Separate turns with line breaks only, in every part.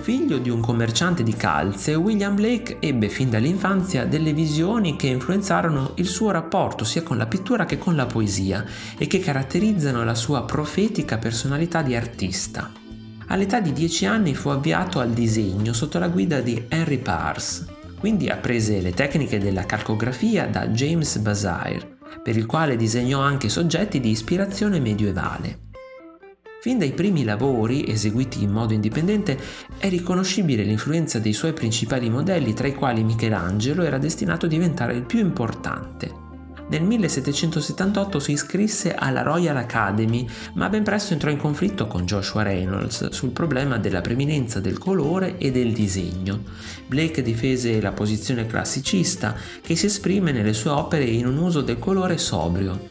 Figlio di un commerciante di calze, William Blake ebbe fin dall'infanzia delle visioni che influenzarono il suo rapporto sia con la pittura che con la poesia e che caratterizzano la sua profetica personalità di artista. All'età di 10 anni fu avviato al disegno sotto la guida di Henry Pars, quindi apprese le tecniche della calcografia da James Bazire, per il quale disegnò anche soggetti di ispirazione medievale. Fin dai primi lavori, eseguiti in modo indipendente, è riconoscibile l'influenza dei suoi principali modelli, tra i quali Michelangelo era destinato a diventare il più importante. Nel 1778 si iscrisse alla Royal Academy, ma ben presto entrò in conflitto con Joshua Reynolds sul problema della preminenza del colore e del disegno. Blake difese la posizione classicista, che si esprime nelle sue opere in un uso del colore sobrio.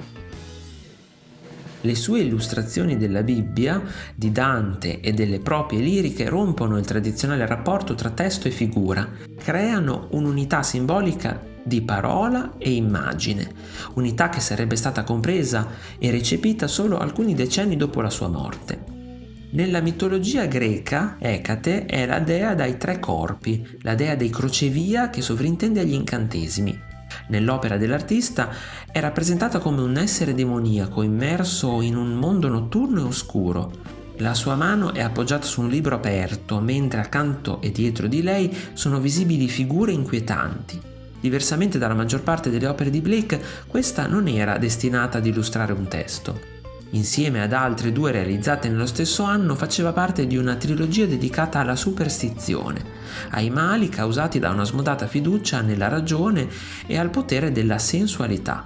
Le sue illustrazioni della Bibbia, di Dante e delle proprie liriche rompono il tradizionale rapporto tra testo e figura, creano un'unità simbolica di parola e immagine, unità che sarebbe stata compresa e recepita solo alcuni decenni dopo la sua morte. Nella mitologia greca, Ecate è la dea dai 3 corpi, la dea dei crocevia che sovrintende agli incantesimi. Nell'opera dell'artista è rappresentata come un essere demoniaco immerso in un mondo notturno e oscuro. La sua mano è appoggiata su un libro aperto, mentre accanto e dietro di lei sono visibili figure inquietanti. Diversamente dalla maggior parte delle opere di Blake, questa non era destinata ad illustrare un testo. Insieme ad altre 2 realizzate nello stesso anno, faceva parte di una trilogia dedicata alla superstizione, ai mali causati da una smodata fiducia nella ragione e al potere della sensualità.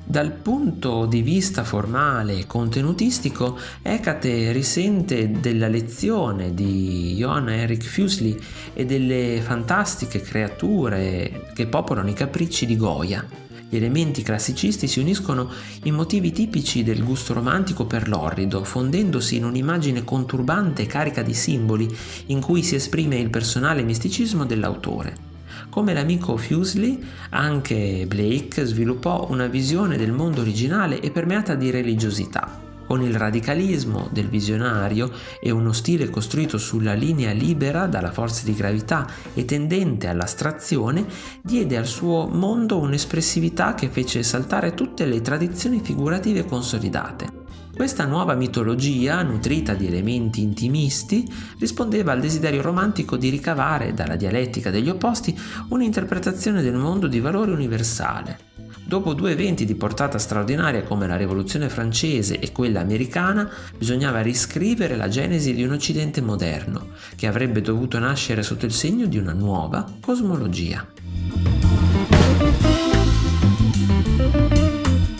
Dal punto di vista formale e contenutistico, Ecate risente della lezione di Johann Heinrich Füssli e delle fantastiche creature che popolano i capricci di Goya. Gli elementi classicisti si uniscono in motivi tipici del gusto romantico per l'orrido, fondendosi in un'immagine conturbante e carica di simboli in cui si esprime il personale misticismo dell'autore. Come l'amico Füssli, anche Blake sviluppò una visione del mondo originale e permeata di religiosità. Con il radicalismo del visionario e uno stile costruito sulla linea libera dalla forza di gravità e tendente all'astrazione, diede al suo mondo un'espressività che fece saltare tutte le tradizioni figurative consolidate. Questa nuova mitologia, nutrita di elementi intimisti, rispondeva al desiderio romantico di ricavare dalla dialettica degli opposti un'interpretazione del mondo di valore universale. Dopo 2 eventi di portata straordinaria come la Rivoluzione francese e quella americana, bisognava riscrivere la genesi di un Occidente moderno, che avrebbe dovuto nascere sotto il segno di una nuova cosmologia.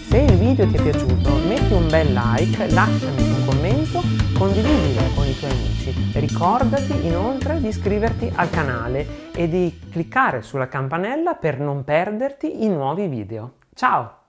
Se il video ti è piaciuto, metti un bel like, lasciami un commento, condividilo con i tuoi amici. Ricordati inoltre di iscriverti al canale e di cliccare sulla campanella per non perderti i nuovi video. Ciao!